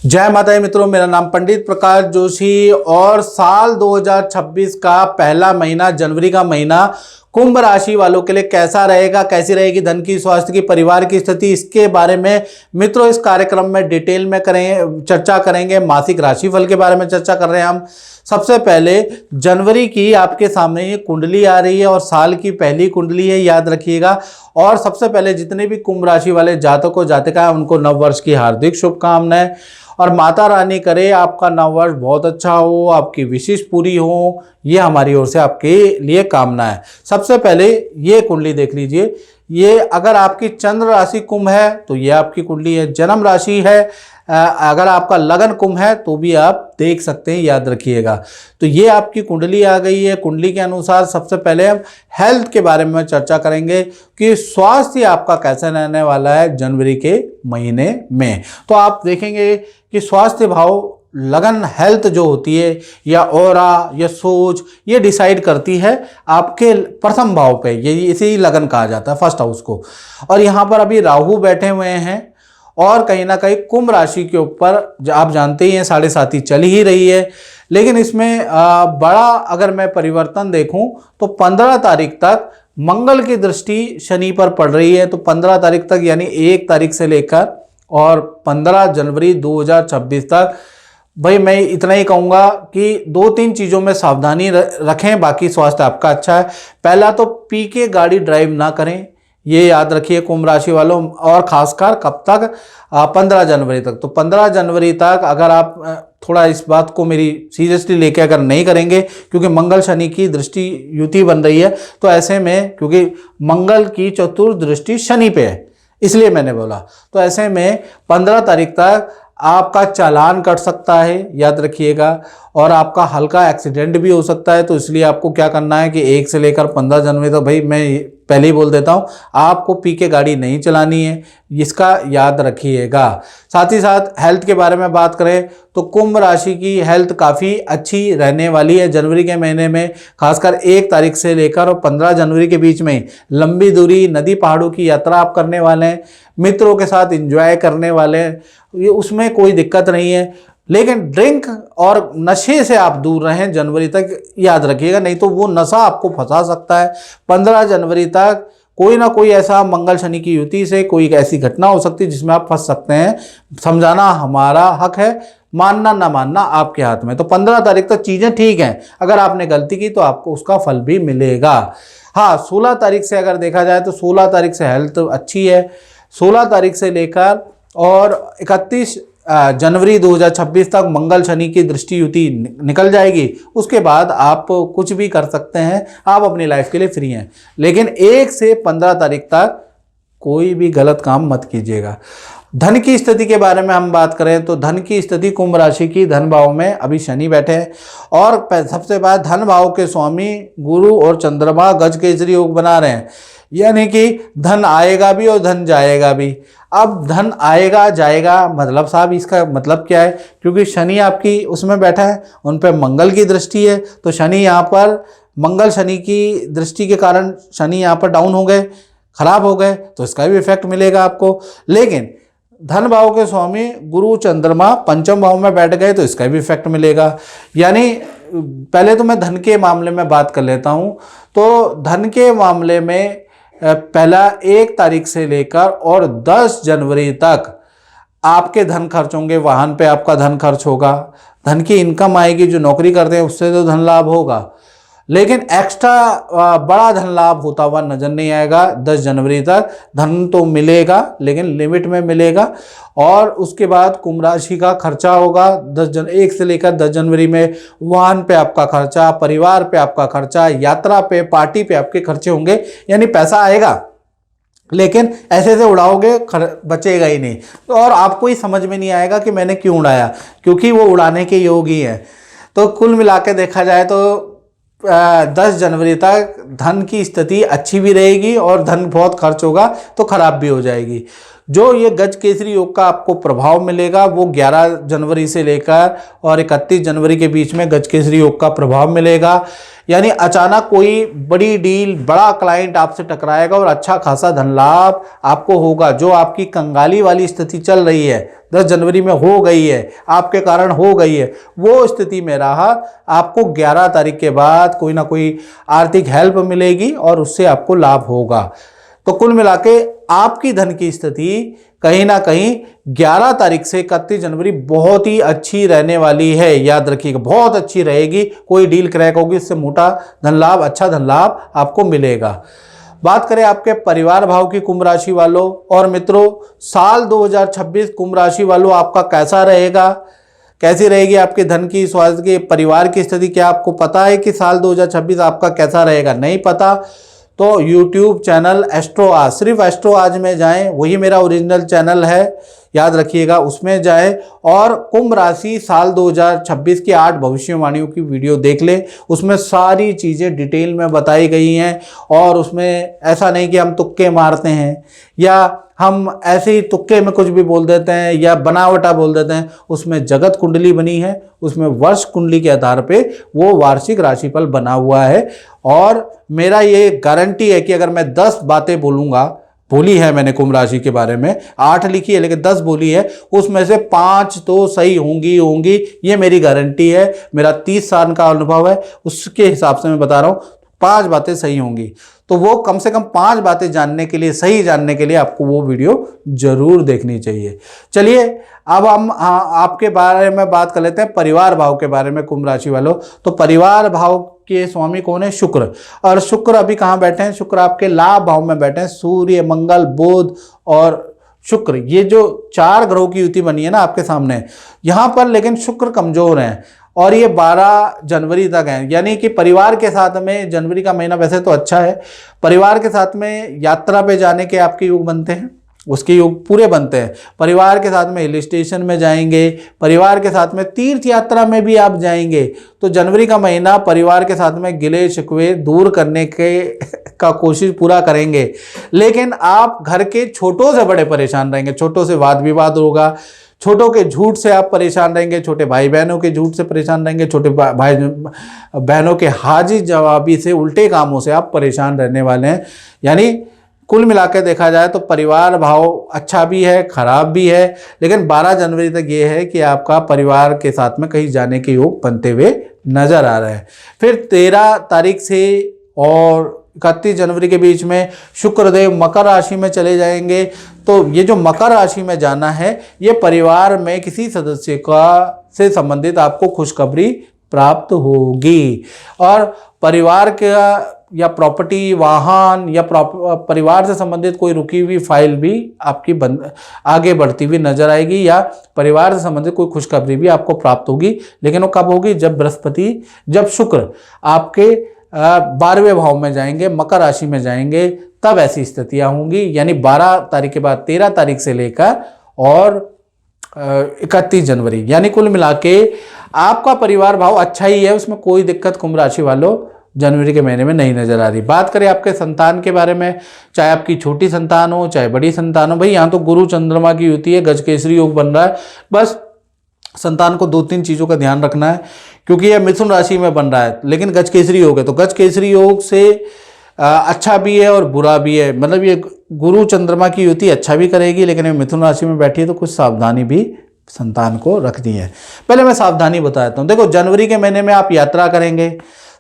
जय माता दी मित्रों, मेरा नाम पंडित प्रकाश जोशी और साल 2026 का पहला महीना जनवरी का महीना कुंभ राशि वालों के लिए कैसा रहेगा, कैसी रहेगी धन की, स्वास्थ्य की, परिवार की स्थिति, इसके बारे में मित्रों इस कार्यक्रम में डिटेल में चर्चा करेंगे। मासिक राशिफल के बारे में चर्चा कर रहे हैं हम। सबसे पहले जनवरी की आपके सामने ये कुंडली आ रही है और साल की पहली कुंडली है, याद रखिएगा। और सबसे पहले जितने भी कुंभ राशि वाले जातक और जातिका हैं उनको नव वर्ष की हार्दिक शुभकामनाएं और माता रानी करे आपका नव वर्ष बहुत अच्छा हो, आपकी विशेष पूरी हो, ये हमारी ओर से आपके लिए कामना है। सबसे पहले ये कुंडली देख लीजिए। ये अगर आपकी चंद्र राशि कुंभ है तो ये आपकी कुंडली है। जन्म राशि है, अगर आपका लगन कुंभ है तो भी आप देख सकते हैं, याद रखिएगा। तो ये आपकी कुंडली आ गई है। कुंडली के अनुसार सबसे पहले हम हेल्थ के बारे में चर्चा करेंगे कि स्वास्थ्य आपका कैसा रहने वाला है जनवरी के महीने में। तो आप देखेंगे कि स्वास्थ्य भाव लगन हेल्थ जो होती है या ऑरा या सोच, ये डिसाइड करती है आपके प्रथम भाव पे, ये इसे ही लगन कहा जाता है, फर्स्ट हाउस को। और यहाँ पर अभी राहु बैठे हुए हैं और कहीं ना कहीं कुंभ राशि के ऊपर आप जानते ही हैं 7.5 चल ही रही है। लेकिन इसमें बड़ा अगर मैं परिवर्तन देखूं तो 15 तारीख तक मंगल की दृष्टि शनि पर पड़ रही है। तो 15 तारीख तक यानी 1 तारीख से लेकर और 15 जनवरी 2026 तक भाई मैं इतना ही कहूँगा कि 2-3 चीज़ों में सावधानी रखें, बाकी स्वास्थ्य आपका अच्छा है। पहला तो पी के गाड़ी ड्राइव ना करें, ये याद रखिए कुंभ राशि वालों। और खासकर कब तक, 15 जनवरी तक। तो 15 जनवरी तक अगर आप थोड़ा इस बात को मेरी सीरियसली लेके अगर नहीं करेंगे, क्योंकि मंगल शनि की दृष्टि युति बन रही है, तो ऐसे में क्योंकि मंगल की चतुर्थ दृष्टि शनि पे है इसलिए मैंने बोला, तो ऐसे में 15 तारीख तक आपका चालान कट सकता है, याद रखिएगा। और आपका हल्का एक्सीडेंट भी हो सकता है। तो इसलिए आपको क्या करना है कि 1 से लेकर 15 जनवरी तक, भाई मैं पहले ही बोल देता हूँ, आपको पी के गाड़ी नहीं चलानी है, इसका याद रखिएगा। साथ ही साथ हेल्थ के बारे में बात करें तो कुंभ राशि की हेल्थ काफ़ी अच्छी रहने वाली है जनवरी के महीने में। खासकर 1 तारीख से लेकर और 15 जनवरी के बीच में लंबी दूरी नदी पहाड़ों की यात्रा आप करने वाले हैं, मित्रों के साथ एंजॉय करने वाले हैं, ये उसमें कोई दिक्कत नहीं है। लेकिन ड्रिंक और नशे से आप दूर रहें जनवरी तक, याद रखिएगा, नहीं तो वो नशा आपको फंसा सकता है। 15 जनवरी तक कोई ना कोई ऐसा मंगल शनि की युति से कोई ऐसी घटना हो सकती है जिसमें आप फंस सकते हैं। समझाना हमारा हक है, मानना ना मानना आपके हाथ में। तो 15 तारीख तक चीज़ें ठीक हैं, अगर आपने गलती की तो आपको उसका फल भी मिलेगा। हाँ, 16 तारीख से अगर देखा जाए तो 16 तारीख से हेल्थ अच्छी है। 16 तारीख से लेकर और 31 जनवरी 2026 तक मंगल शनि की दृष्टि युति निकल जाएगी। उसके बाद आप कुछ भी कर सकते हैं, आप अपनी लाइफ के लिए फ्री हैं। लेकिन 1 से 15 तारीख तक कोई भी गलत काम मत कीजिएगा। धन की स्थिति के बारे में हम बात करें तो धन की स्थिति कुंभ राशि की धन भाव में अभी शनि बैठे हैं और सबसे बाद धन भाव के स्वामी गुरु और चंद्रमा गज केसरी योग बना रहे हैं, यानी कि धन आएगा भी और धन जाएगा भी। अब धन आएगा जाएगा मतलब साहब इसका मतलब क्या है, क्योंकि शनि आपकी उसमें बैठा है, उन पर मंगल की दृष्टि है। तो शनि यहाँ पर मंगल शनि की दृष्टि के कारण शनि यहाँ पर डाउन हो गए, खराब हो गए, तो इसका भी इफेक्ट मिलेगा आपको। लेकिन धन भाव के स्वामी गुरु चंद्रमा पंचम भाव में बैठ गए तो इसका भी इफेक्ट मिलेगा। यानी पहले तो मैं धन के मामले में बात कर लेता हूँ। तो धन के मामले में पहला 1 तारीख से लेकर और 10 जनवरी तक आपके धन खर्च होंगे, वाहन पे आपका धन खर्च होगा, धन की इनकम आएगी, जो नौकरी करते हैं उससे तो धन लाभ होगा। लेकिन एक्स्ट्रा बड़ा धन लाभ होता हुआ नजर नहीं आएगा। 10 जनवरी तक धन तो मिलेगा लेकिन लिमिट में मिलेगा। और उसके बाद कुंभ राशि का खर्चा होगा 1 से लेकर 10 जनवरी में। वाहन पे आपका खर्चा, परिवार पे आपका खर्चा, यात्रा पे, पार्टी पे आपके खर्चे होंगे, यानी पैसा आएगा लेकिन ऐसे से उड़ाओगे बचेगा ही नहीं। और आपको ही समझ में नहीं आएगा कि मैंने क्यों उड़ाया, क्योंकि वो उड़ाने के योग ही है। तो कुल मिला के देखा जाए तो 10 जनवरी तक धन की स्थिति अच्छी भी रहेगी और धन बहुत खर्च होगा तो खराब भी हो जाएगी। जो ये गज केसरी योग का आपको प्रभाव मिलेगा वो 11 जनवरी से लेकर और 31 जनवरी के बीच में गज केसरी योग का प्रभाव मिलेगा। यानी अचानक कोई बड़ी डील, बड़ा क्लाइंट आपसे टकराएगा और अच्छा खासा धन लाभ आपको होगा। जो आपकी कंगाली वाली स्थिति चल रही है 10 जनवरी में हो गई है, आपके कारण हो गई है, वो स्थिति में राहत आपको 11 तारीख के बाद कोई ना कोई आर्थिक हेल्प मिलेगी और उससे आपको लाभ होगा। तो कुल मिला के आपकी धन की स्थिति कहीं ना कहीं 11 तारीख से 31 जनवरी बहुत ही अच्छी रहने वाली है। याद रखिएगा, बहुत अच्छी रहेगी। कोई डील क्रैक होगी, इससे मोटा धन लाभ, अच्छा धन लाभ आपको मिलेगा। बात करें आपके परिवार भाव की कुंभ राशि वालों और मित्रों, साल 2026 कुंभ राशि वालों आपका कैसा रहेगा, कैसी रहेगी आपके धन की, स्वास्थ्य की, परिवार की स्थिति? क्या आपको पता है कि साल 2026 आपका कैसा रहेगा? नहीं पता तो YouTube चैनल एस्ट्रो आज, सिर्फ एस्ट्रो आज में जाएं, वही मेरा ओरिजिनल चैनल है, याद रखिएगा, उसमें जाएं और कुंभ राशि साल 2026 की 8 भविष्यवाणियों की वीडियो देख लें। उसमें सारी चीज़ें डिटेल में बताई गई हैं और उसमें ऐसा नहीं कि हम तुक्के मारते हैं या हम ऐसे ही तुक्के में कुछ भी बोल देते हैं या बनावटा बोल देते हैं। उसमें जगत कुंडली बनी है, उसमें वर्ष कुंडली के आधार पे वो वार्षिक राशिफल बना हुआ है और मेरा ये गारंटी है कि अगर मैं 10 बातें बोलूँगा, बोली है मैंने कुंभ राशि के बारे में, 8 लिखी है लेकिन 10 बोली है, उसमें से 5 तो सही होंगी, ये मेरी गारंटी है। मेरा 30 साल का अनुभव है, उसके हिसाब से मैं बता रहा हूँ, 5 बातें सही होंगी। तो वो कम से कम 5 बातें जानने के लिए, सही जानने के लिए आपको वो वीडियो जरूर देखनी चाहिए। चलिए अब हम आपके बारे में बात कर लेते हैं, परिवार भाव के बारे में कुंभ राशि वालों। तो परिवार भाव के स्वामी कौन है? शुक्र। और शुक्र अभी कहाँ बैठे हैं? शुक्र आपके लाभ भाव में बैठे हैं। सूर्य, मंगल, बुध और शुक्र, ये जो 4 ग्रहों की युति बनी है ना आपके सामने, यहाँ पर लेकिन शुक्र कमजोर हैं और ये 12 जनवरी तक है। यानी कि परिवार के साथ में, जनवरी का महीना वैसे तो अच्छा है, परिवार के साथ में यात्रा पे जाने के आपके योग बनते हैं, उसके योग पूरे बनते हैं। परिवार के साथ में हिल स्टेशन में जाएंगे, परिवार के साथ में तीर्थ यात्रा में भी आप जाएंगे। तो जनवरी का महीना परिवार के साथ में गिले शिकवे दूर करने के का कोशिश पूरा करेंगे। लेकिन आप घर के छोटों से बड़े परेशान रहेंगे, छोटों से वाद विवाद होगा, छोटों के झूठ से आप परेशान रहेंगे, छोटे भाई बहनों के झूठ से परेशान रहेंगे, छोटे भाई बहनों के हाजी जवाबी से, उल्टे कामों से आप परेशान रहने वाले हैं। यानी कुल मिलाकर देखा जाए तो परिवार भाव अच्छा भी है, खराब भी है, लेकिन 12 जनवरी तक ये है कि आपका परिवार के साथ में कहीं जाने के योग बनते हुए नजर आ रहे हैं। फिर 13 तारीख से और 31 जनवरी के बीच में शुक्रदेव मकर राशि में चले जाएंगे। तो ये जो मकर राशि में जाना है, ये परिवार में किसी सदस्य का से संबंधित आपको खुशखबरी प्राप्त होगी और परिवार का या प्रॉपर्टी, वाहन या परिवार से संबंधित कोई रुकी हुई फाइल भी आपकी आगे बढ़ती हुई नजर आएगी या परिवार से संबंधित कोई खुशखबरी भी आपको प्राप्त होगी। लेकिन वो कब होगी? जब शुक्र आपके 12वें भाव में जाएंगे, मकर राशि में जाएंगे, तब ऐसी स्थितियां होंगी। यानी 12 तारीख के बाद 13 तारीख से लेकर और 31 जनवरी, यानी कुल मिला के आपका परिवार भाव अच्छा ही है, उसमें कोई दिक्कत कुंभ राशि वालों जनवरी के महीने में नहीं नजर आ रही। बात करें आपके संतान के बारे में, चाहे आपकी छोटी संतान हो चाहे बड़ी संतान हो, भाई यहाँ तो गुरु चंद्रमा की युति है, गज केसरी योग बन रहा है। बस संतान को 2-3 चीज़ों का ध्यान रखना है, क्योंकि यह मिथुन राशि में बन रहा है लेकिन गज केसरी योग है। तो गज केसरी योग से अच्छा भी है और बुरा भी है। मतलब ये गुरु चंद्रमा की युति अच्छा भी करेगी, लेकिन ये मिथुन राशि में बैठी है तो कुछ सावधानी भी संतान को रखनी है। पहले मैं सावधानी बताता हूँ। देखो, जनवरी के महीने में आप यात्रा करेंगे,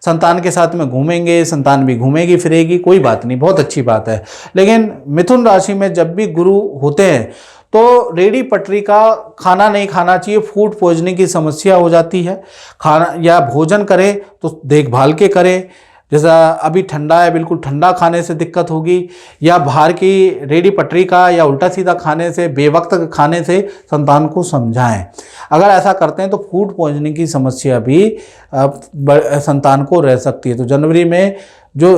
संतान के साथ में घूमेंगे, संतान भी घूमेगी फिरेगी, कोई बात नहीं, बहुत अच्छी बात है। लेकिन मिथुन राशि में जब भी गुरु होते हैं तो रेडी पटरी का खाना नहीं खाना चाहिए, फूड पॉइजनिंग की समस्या हो जाती है। खाना या भोजन करें तो देखभाल के करें, जैसा अभी ठंडा है, बिल्कुल ठंडा खाने से दिक्कत होगी, या बाहर की रेडी पटरी का या उल्टा सीधा खाने से, बेवक्त खाने से संतान को समझाएं। अगर ऐसा करते हैं तो फूड पॉइजनिंग की समस्या भी संतान को रह सकती है। तो जनवरी में जो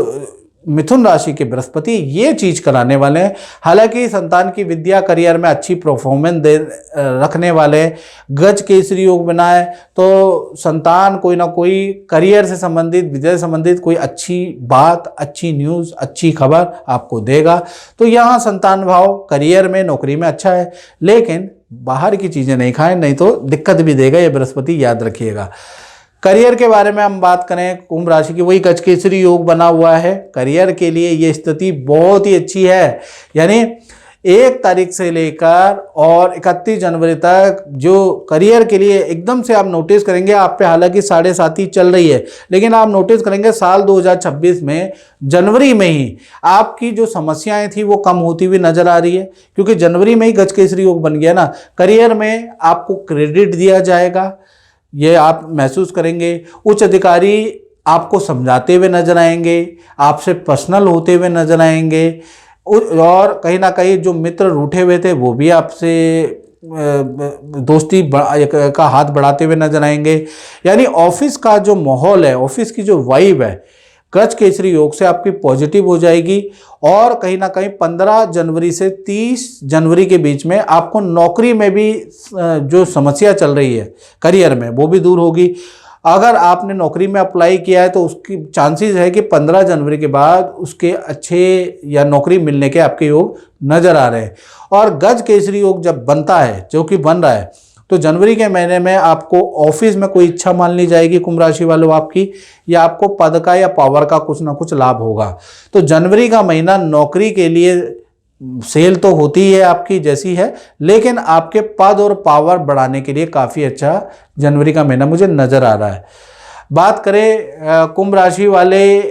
मिथुन राशि के बृहस्पति ये चीज कराने वाले हैं। हालांकि संतान की विद्या करियर में अच्छी परफॉर्मेंस रखने वाले, गज केसरी योग बनाए तो संतान कोई ना कोई करियर से संबंधित, विद्या से संबंधित कोई अच्छी बात, अच्छी न्यूज़, अच्छी खबर आपको देगा। तो यहाँ संतान भाव करियर में, नौकरी में अच्छा है, लेकिन बाहर की चीज़ें नहीं खाएं, नहीं तो दिक्कत भी देगा ये बृहस्पति, याद रखिएगा। करियर के बारे में हम बात करें, कुंभ राशि की वही गज केसरी योग बना हुआ है। करियर के लिए ये स्थिति बहुत ही अच्छी है। यानी 1 तारीख से लेकर और 31 जनवरी तक जो करियर के लिए एकदम से आप नोटिस करेंगे, आप पे हालांकि 7.5 चल रही है, लेकिन आप नोटिस करेंगे साल 2026 में जनवरी में ही आपकी जो समस्याएं थी वो कम होती हुई नजर आ रही है, क्योंकि जनवरी में ही गज केसरी योग बन गया ना। करियर में आपको क्रेडिट दिया जाएगा, ये आप महसूस करेंगे। उच्च अधिकारी आपको समझाते हुए नजर आएंगे, आपसे पर्सनल होते हुए नजर आएंगे, और कहीं ना कहीं जो मित्र रूठे हुए थे वो भी आपसे दोस्ती का हाथ बढ़ाते हुए नजर आएंगे। यानी ऑफिस का जो माहौल है, ऑफिस की जो वाइब है, गज केसरी योग से आपकी पॉजिटिव हो जाएगी। और कहीं ना कहीं 15 जनवरी से 30 जनवरी के बीच में आपको नौकरी में भी जो समस्या चल रही है करियर में, वो भी दूर होगी। अगर आपने नौकरी में अप्लाई किया है तो उसकी चांसेस है कि 15 जनवरी के बाद उसके अच्छे या नौकरी मिलने के आपके योग नज़र आ रहे हैं। और गज केसरी योग जब बनता है, जो कि बन रहा है, तो जनवरी के महीने में आपको ऑफिस में कोई इच्छा मान ली जाएगी कुंभ राशि वालों आपकी, या आपको पद का या पावर का कुछ ना कुछ लाभ होगा। तो जनवरी का महीना नौकरी के लिए सेल तो होती है आपकी जैसी है, लेकिन आपके पद और पावर बढ़ाने के लिए काफ़ी अच्छा जनवरी का महीना मुझे नज़र आ रहा है। बात करें कुंभ राशि वाले,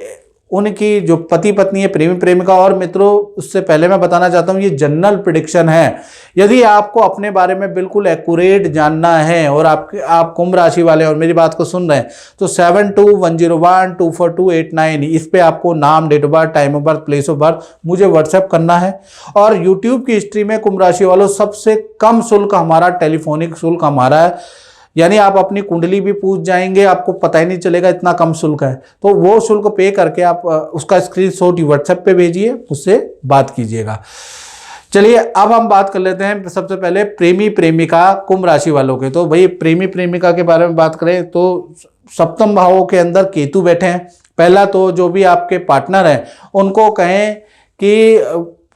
उनकी जो पति पत्नी है, प्रेमी प्रेमिका और मित्रों, उससे पहले मैं बताना चाहता हूँ ये जनरल प्रेडिक्शन है। यदि आपको अपने बारे में बिल्कुल एक्यूरेट जानना है और आप कुंभ राशि वाले और मेरी बात को सुन रहे हैं, तो 7210124289 इस पे आपको नाम, date of birth, time of birth, place of birth मुझे व्हाट्सएप करना है। और यूट्यूब की हिस्ट्री में कुंभ राशि वालों सबसे कम शुल्क हमारा टेलीफोनिक शुल्क हमारा है। यानी आप अपनी कुंडली भी पूछ जाएंगे, आपको पता ही नहीं चलेगा, इतना कम शुल्क है। तो वो शुल्क पे करके आप उसका स्क्रीनशॉट व्हाट्सएप पे भेजिए, उससे बात कीजिएगा। चलिए अब हम बात कर लेते हैं सबसे पहले प्रेमी प्रेमिका कुंभ राशि वालों के। तो भाई प्रेमी प्रेमिका के बारे में बात करें तो सप्तम भावों के अंदर केतु बैठे हैं। पहला तो जो भी आपके पार्टनर हैं उनको कहें कि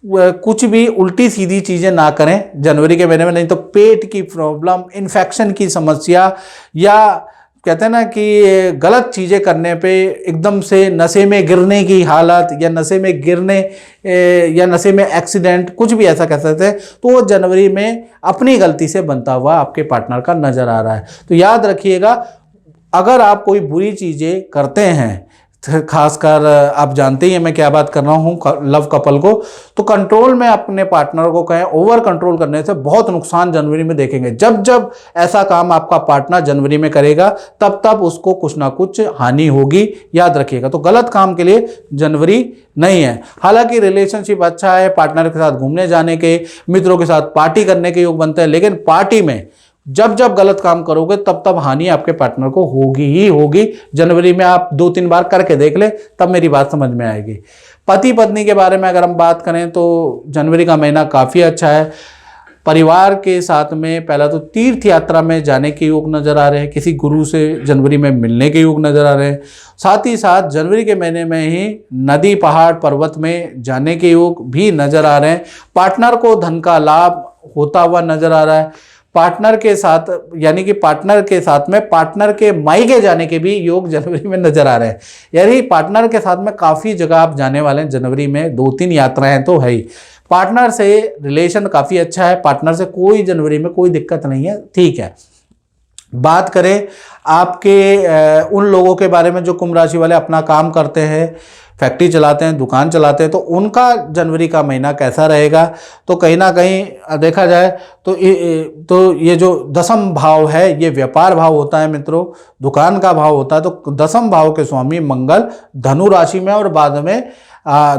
कुछ भी उल्टी सीधी चीज़ें ना करें जनवरी के महीने में, नहीं तो पेट की प्रॉब्लम, इन्फेक्शन की समस्या, या कहते हैं ना कि गलत चीज़ें करने पे एकदम से नशे में गिरने की हालत, या नशे में गिरने या नशे में एक्सीडेंट, कुछ भी ऐसा कह सकते हैं, तो वो जनवरी में अपनी गलती से बनता हुआ आपके पार्टनर का नज़र आ रहा है। तो याद रखिएगा, अगर आप कोई बुरी चीज़ें करते हैं, खासकर आप जानते ही हैं मैं क्या बात कर रहा हूँ लव कपल को, तो कंट्रोल में अपने पार्टनर को कहें। ओवर कंट्रोल करने से बहुत नुकसान जनवरी में देखेंगे। जब जब ऐसा काम आपका पार्टनर जनवरी में करेगा तब तब उसको कुछ ना कुछ हानि होगी, याद रखिएगा। तो गलत काम के लिए जनवरी नहीं है। हालांकि रिलेशनशिप अच्छा है, पार्टनर के साथ घूमने जाने के, मित्रों के साथ पार्टी करने के योग बनते हैं, लेकिन पार्टी में जब जब गलत काम करोगे तब तब हानि आपके पार्टनर को होगी ही होगी। जनवरी में आप 2-3 बार करके देख ले, तब मेरी बात समझ में आएगी। पति पत्नी के बारे में अगर हम बात करें तो जनवरी का महीना काफ़ी अच्छा है। परिवार के साथ में पहला तो तीर्थ यात्रा में जाने के योग नज़र आ रहे हैं, किसी गुरु से जनवरी में मिलने के योग नज़र आ रहे हैं। साथ ही साथ जनवरी के महीने में ही नदी, पहाड़, पर्वत में जाने के योग भी नज़र आ रहे हैं। पार्टनर को धन का लाभ होता हुआ नज़र आ रहा है। पार्टनर के साथ, यानी कि पार्टनर के साथ में पार्टनर के मायके जाने के भी योग जनवरी में नजर आ रहे हैं। यानी पार्टनर के साथ में काफ़ी जगह आप जाने वाले हैं जनवरी में, 2-3 यात्राएं तो है ही। पार्टनर से रिलेशन काफ़ी अच्छा है, पार्टनर से कोई जनवरी में कोई दिक्कत नहीं है, ठीक है। बात करें आपके उन लोगों के बारे में जो कुंभ राशि वाले अपना काम करते हैं, फैक्ट्री चलाते हैं, दुकान चलाते हैं, तो उनका जनवरी का महीना कैसा रहेगा। तो कहीं ना कहीं देखा जाए तो ये जो दसम भाव है ये व्यापार भाव होता है मित्रों, दुकान का भाव होता है। तो दसम भाव के स्वामी मंगल धनु राशि में, और बाद में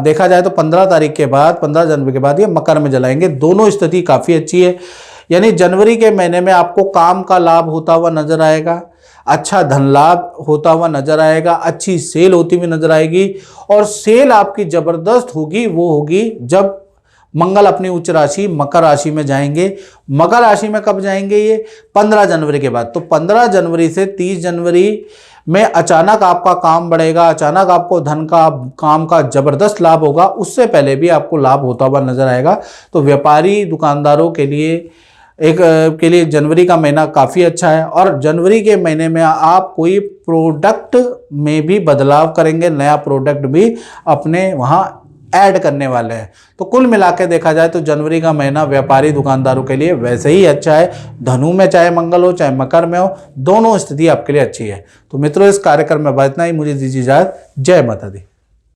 देखा जाए तो 15 तारीख के बाद, 15 जनवरी के बाद ये मकर में जलाएंगे। दोनों स्थिति काफ़ी अच्छी है। यानी जनवरी के महीने में आपको काम का लाभ होता हुआ नजर आएगा। अच्छा धन लाभ होता हुआ नजर आएगा, अच्छी सेल होती हुई नजर आएगी। और सेल आपकी जबरदस्त होगी, वो होगी जब मंगल अपनी उच्च राशि मकर राशि में जाएंगे। मकर राशि में कब जाएंगे? ये 15 जनवरी के बाद। तो 15 जनवरी से 30 जनवरी में अचानक आपका काम बढ़ेगा, अचानक आपको धन का काम का जबरदस्त लाभ होगा। उससे पहले भी आपको लाभ होता हुआ नजर आएगा। तो व्यापारी दुकानदारों के लिए जनवरी का महीना काफ़ी अच्छा है। और जनवरी के महीने में आप कोई प्रोडक्ट में भी बदलाव करेंगे, नया प्रोडक्ट भी अपने वहाँ ऐड करने वाले हैं। तो कुल मिला के देखा जाए तो जनवरी का महीना व्यापारी दुकानदारों के लिए वैसे ही अच्छा है। धनु में चाहे मंगल हो चाहे मकर में हो, दोनों स्थिति आपके लिए अच्छी है। तो मित्रों, इस कार्यक्रम में इतना ही। मुझे दीजिए इजाजत। जय माता दी।